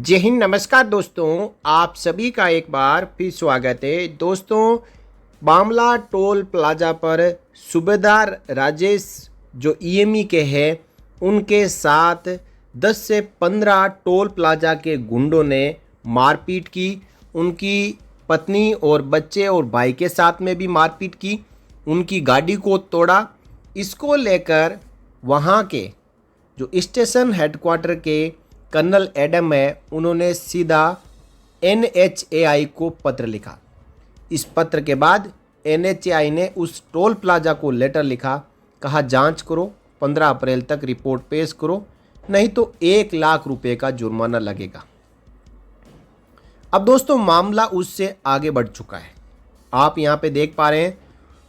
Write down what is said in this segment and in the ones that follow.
जय हिंद, नमस्कार दोस्तों। आप सभी का एक बार फिर स्वागत है। दोस्तों, बामला टोल प्लाजा पर सूबेदार राजेश जो ईएमई के हैं उनके साथ 10 से 15 टोल प्लाजा के गुंडों ने मारपीट की। उनकी पत्नी और बच्चे और भाई के साथ में भी मारपीट की, उनकी गाड़ी को तोड़ा। इसको लेकर वहाँ के जो स्टेशन हेडक्वार्टर के कर्नल एडम है, उन्होंने सीधा NHAI को पत्र लिखा। इस पत्र के बाद NHAI ने उस टोल प्लाजा को लेटर लिखा, कहा जांच करो, 15 अप्रैल तक रिपोर्ट पेश करो, नहीं तो 1 लाख रुपए का जुर्माना लगेगा। अब दोस्तों, मामला उससे आगे बढ़ चुका है। आप यहाँ पे देख पा रहे हैं,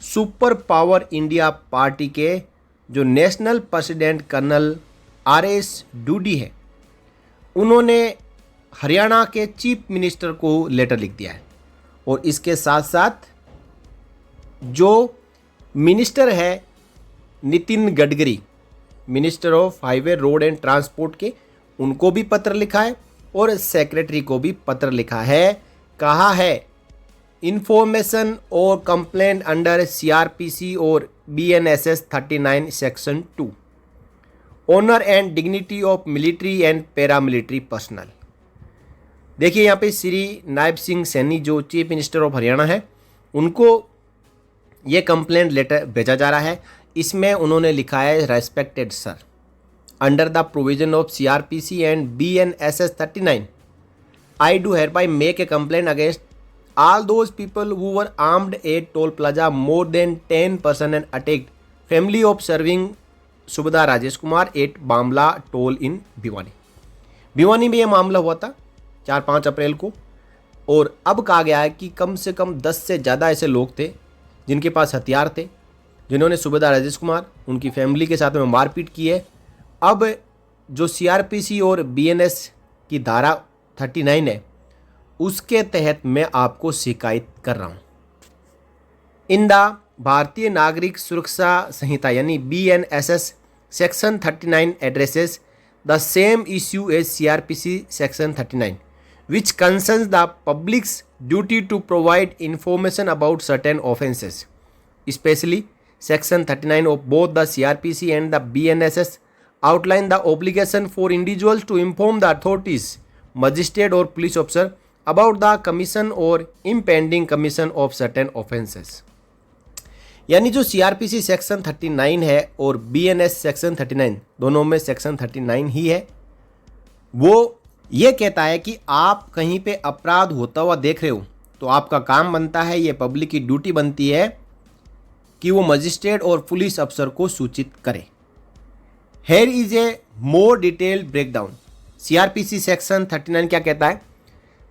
सुपर पावर इंडिया पार्टी के जो national president colonel RS Dudi है, उन्होंने हरियाणा के चीफ मिनिस्टर को लेटर लिख दिया है। और इसके साथ साथ जो मिनिस्टर है Nitin Gadkari, minister of highway road and transport के, उनको भी पत्र लिखा है और सेक्रेटरी को भी पत्र लिखा है। कहा है इंफॉर्मेशन और कंप्लेंट अंडर CRPC और BNSS 39 section 2 honour and dignity of military and paramilitary personnel. देखिए यहाँ पे श्री नायब सिंह सैनी जो चीफ मिनिस्टर ऑफ हरियाणा है, उनको ये कंप्लेंट लेटर भेजा जा रहा है। इसमें उन्होंने लिखा है, respected sir, under the provision of CRPC and BNSS 39 I do hereby make a complaint against all those people who were armed at toll plaza more than 10 person and attacked family of serving सूबेदार Rajesh Kumar eight बामला toll इन भिवानी में यह मामला हुआ था 4-5 अप्रैल को। और अब कहा गया है कि कम से कम 10 से ज़्यादा ऐसे लोग थे जिनके पास हथियार थे, जिन्होंने सूबेदार राजेश कुमार, उनकी फैमिली के साथ में मारपीट की है। अब जो CRPC और BNS की धारा 39 है, उसके तहत मैं आपको शिकायत कर रहा हूँ। इन द भारतीय नागरिक सुरक्षा संहिता यानी BNSS section 39 addresses the same issue as CRPC section 39 which concerns the public's duty to provide information about certain offences, specially section 39 of both the CRPC and the BNSS outline the obligation for individuals to inform the authorities, magistrate or police officer about the commission or impending commission of certain offences। यानी जो CRPC section 39 है और BNS section 39, दोनों में section 39 ही है, वो ये कहता है कि आप कहीं पे अपराध होता हुआ देख रहे हो तो आपका काम बनता है, ये पब्लिक की ड्यूटी बनती है कि वो मजिस्ट्रेट और पुलिस अफसर को सूचित करे। Here is a more detailed breakdown. CRPC section 39 क्या कहता है?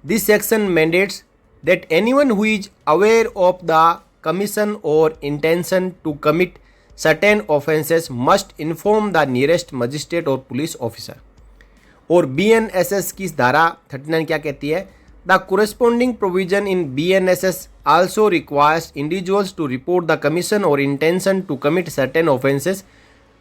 This section mandates that anyone who is aware of the commission or intention to commit certain offences must inform the nearest magistrate or police officer। और BNSS की धारा 39 क्या कहती है? The corresponding provision in BNSS also requires individuals to report the commission or intention to commit certain offences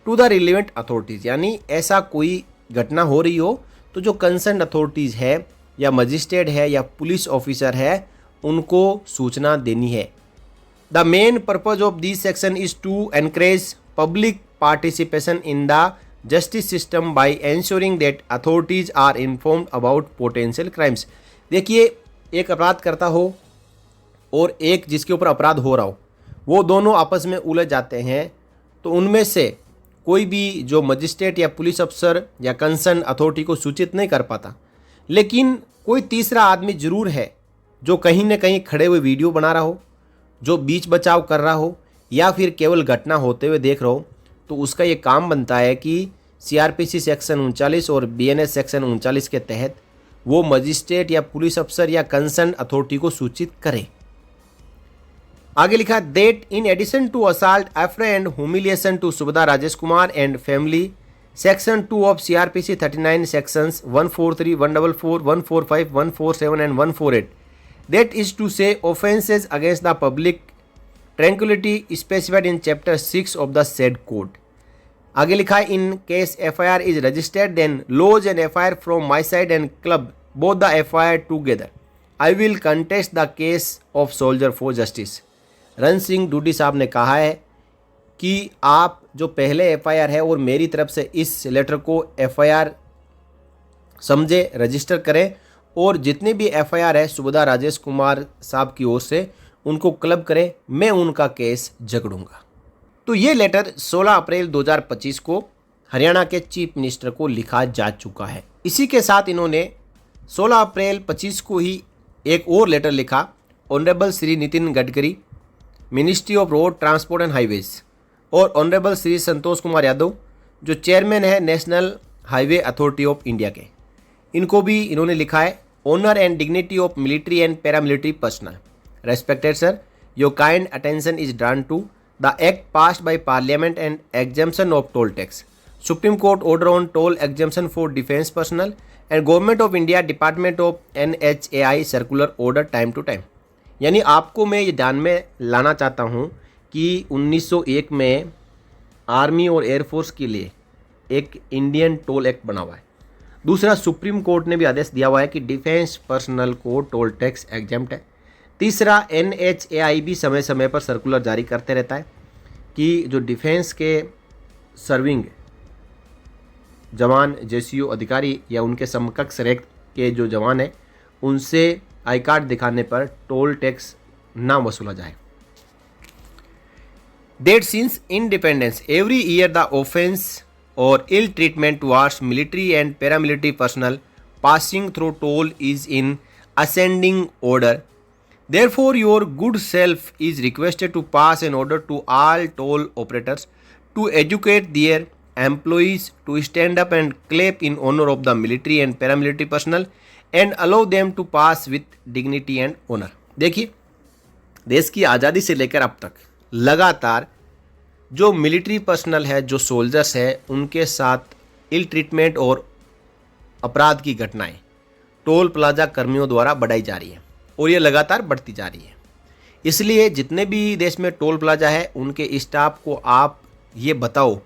to the relevant authorities। यानी ऐसा कोई घटना हो रही हो तो जो कंसर्न अथॉरिटीज़ है या मजिस्ट्रेट है या पुलिस ऑफिसर है, उनको सूचना देनी है। The main purpose of this section is to encourage public participation in the justice system by ensuring that authorities are informed about potential crimes। देखिए, एक अपराध करता हो और एक जिसके ऊपर अपराध हो रहा हो, वो दोनों आपस में उलझ जाते हैं, तो उनमें से कोई भी जो मजिस्ट्रेट या पुलिस अफसर या कंसर्न अथॉरिटी को सूचित नहीं कर पाता, लेकिन कोई तीसरा आदमी ज़रूर है जो कहीं ना कहीं खड़े हुए वीडियो बना रहा हो, जो बीच बचाव कर रहा हो या फिर केवल घटना होते हुए देख रहा हो, तो उसका ये काम बनता है कि CRPC सेक्शन 39 और BNS सेक्शन 39 के तहत वो मजिस्ट्रेट या पुलिस अफसर या कंसर्न अथॉरिटी को सूचित करे। आगे लिखा, that in addition to assault, affray and humiliation to subedar Rajesh Kumar and family, section 2 of CRPC 39 sections 143, 144, 145, 147 and 148, that is to say offences against the public tranquility specified in chapter 6 of the said code। आगे लिखा है, in case FIR is registered then lodge an FIR from my side and club both the FIR together. I will contest the case of soldier for justice. रण सिंह डूडी साहब ने कहा है कि आप जो पहले FIR है और मेरी तरफ से इस लेटर को FIR समझे, रजिस्टर करें और जितने भी FIR है सुबेदार राजेश कुमार साहब की ओर से उनको क्लब करें, मैं उनका केस झगड़ूंगा। तो ये लेटर 16 अप्रैल 2025 को हरियाणा के चीफ मिनिस्टर को लिखा जा चुका है। इसी के साथ इन्होंने 16 अप्रैल 25 को ही एक और लेटर लिखा honourable Shri Nitin Gadkari, ministry of road transport and highways, और ऑनरेबल श्री संतोष कुमार यादव जो चेयरमैन है National Highway Authority of India के, इनको भी इन्होंने लिखा है honour and dignity of military and paramilitary personnel. Respected sir, your kind attention is drawn to the act passed by parliament and exemption of toll tax, supreme court order on toll exemption for defence personnel and government of India department of NHAI circular order time to time. यानी आपको मैं ये ध्यान में लाना चाहता हूँ कि 1901 में आर्मी और एयरफोर्स के लिए एक इंडियन टोल एक्ट बना हुआ है। दूसरा, सुप्रीम कोर्ट ने भी आदेश दिया हुआ है कि डिफेंस पर्सनल को टोल टैक्स एग्जम्प्ट है। तीसरा, NHAI भी समय समय पर सर्कुलर जारी करते रहता है कि जो डिफेंस के सर्विंग जवान, JCO अधिकारी या उनके समकक्ष रैंक के जो जवान हैं उनसे आई कार्ड दिखाने पर टोल टैक्स ना वसूला जाए। That since independence, every year the offense or ill treatment towards military and paramilitary personnel passing through toll is in ascending order. Therefore, your good self is requested to pass an order to all toll operators to educate their employees to stand up and clap in honor of the military and paramilitary personnel and allow them to pass with dignity and honor. देखिए, देश की आज़ादी से लेकर अब तक लगातार जो मिलिट्री पर्सनल है, जो सोल्जर्स है, उनके साथ इल ट्रीटमेंट और अपराध की घटनाएं टोल प्लाजा कर्मियों द्वारा बढ़ाई जा रही है और ये लगातार बढ़ती जा रही है। इसलिए जितने भी देश में टोल प्लाजा है उनके स्टाफ को आप ये बताओ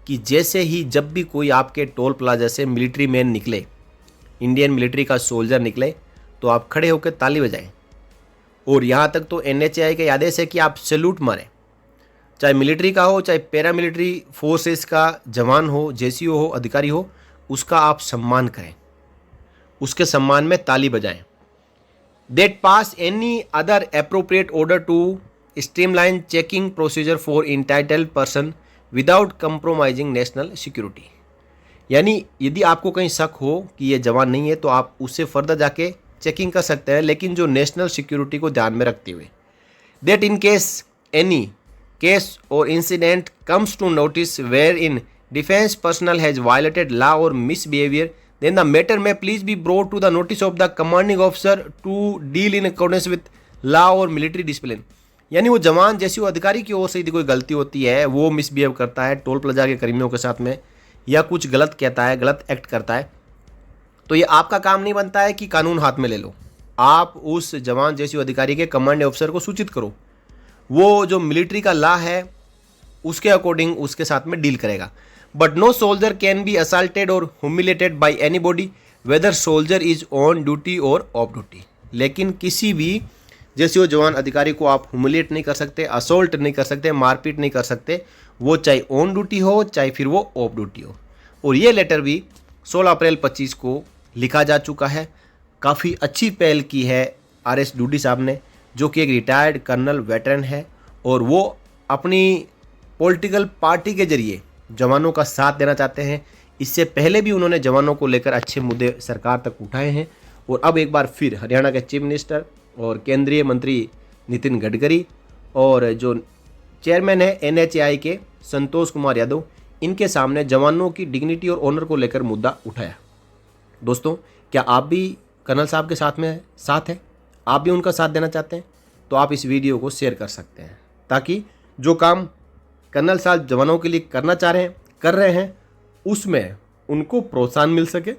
कि जैसे ही जब भी कोई आपके टोल प्लाजा से मिलिट्री मैन निकले, इंडियन मिलिट्री का सोल्जर निकले, तो आप खड़े होकर ताली बजाएं। और यहाँ तक तो NHAI का आदेश है कि आप सैल्यूट मारें, चाहे मिलिट्री का हो, चाहे पैरामिलिट्री फोर्सेस का जवान हो, JCO हो, अधिकारी हो, उसका आप सम्मान करें, उसके सम्मान में ताली बजाएं। That pass any other appropriate order to streamline checking procedure for entitled person without compromising national security। यानी यदि आपको कहीं शक हो कि ये जवान नहीं है तो आप उससे फर्दर जाके चेकिंग कर सकते हैं, लेकिन जो नेशनल सिक्योरिटी को ध्यान में रखते हुए। That in case any case or incident comes to notice wherein defense personnel has violated law or misbehavior, then the matter may please be brought to the notice of the commanding officer to deal in accordance with law or military discipline। यानी वो जवान जैसी वो अधिकारी की ओर से यदि कोई गलती होती है, वो मिसबिहेव करता है टोल प्लाजा के कर्मियों के साथ में या कुछ गलत कहता है, गलत एक्ट करता है, तो ये आपका काम नहीं बनता है कि कानून हाथ में ले लो। आप उस जवान जैसी अधिकारी के कमांडिंग ऑफिसर को सूचित करो, वो जो मिलिट्री का लॉ है उसके अकॉर्डिंग उसके साथ में डील करेगा। But no soldier can be assaulted और humiliated by anybody whether soldier is on duty और ऑफ ड्यूटी। लेकिन किसी भी जैसे वो जवान अधिकारी को आप ह्यूमिलेट नहीं कर सकते, असोल्ट नहीं कर सकते, मारपीट नहीं कर सकते, वो चाहे ऑन ड्यूटी हो चाहे फिर वो ऑफ ड्यूटी हो। और ये लेटर भी 16 अप्रैल 25 को लिखा जा चुका है। काफ़ी अच्छी पहल की है RS डूडी साहब ने, जो कि एक रिटायर्ड कर्नल वेटरन है और वो अपनी पॉलिटिकल पार्टी के जरिए जवानों का साथ देना चाहते हैं। इससे पहले भी उन्होंने जवानों को लेकर अच्छे मुद्दे सरकार तक उठाए हैं और अब एक बार फिर हरियाणा के चीफ मिनिस्टर और केंद्रीय मंत्री नितिन गडकरी और जो चेयरमैन है NHAI के संतोष कुमार यादव, इनके सामने जवानों की डिग्निटी और ऑनर को लेकर मुद्दा उठाया। दोस्तों, क्या आप भी कर्नल साहब के साथ हैं? आप भी उनका साथ देना चाहते हैं तो आप इस वीडियो को शेयर कर सकते हैं, ताकि जो काम कर्नल साहब जवानों के लिए करना चाह रहे हैं, कर रहे हैं, उसमें उनको प्रोत्साहन मिल सके,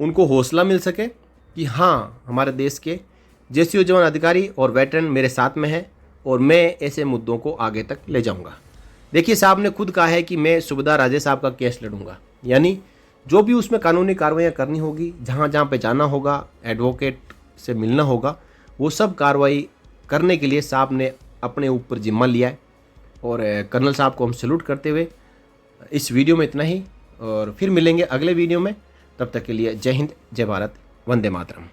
उनको हौसला मिल सके कि हाँ, हमारे देश के JCO जवान अधिकारी और वेटरन मेरे साथ में हैं और मैं ऐसे मुद्दों को आगे तक ले जाऊंगा। देखिए, साहब ने खुद कहा है कि मैं सुबेदार राजेश साहब का केस लड़ूंगा। यानी जो भी उसमें कानूनी कार्रवाइयाँ करनी होगी, जहाँ जहाँ पे जाना होगा, एडवोकेट से मिलना होगा, वो सब कार्रवाई करने के लिए साहब ने अपने ऊपर जिम्मा लिया है। और कर्नल साहब को हम सैल्यूट करते हुए इस वीडियो में इतना ही, और फिर मिलेंगे अगले वीडियो में। तब तक के लिए जय हिंद, जय Bharat, Vande Mataram.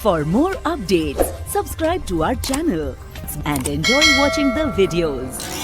For more updates, subscribe to our channel and enjoy watching the videos.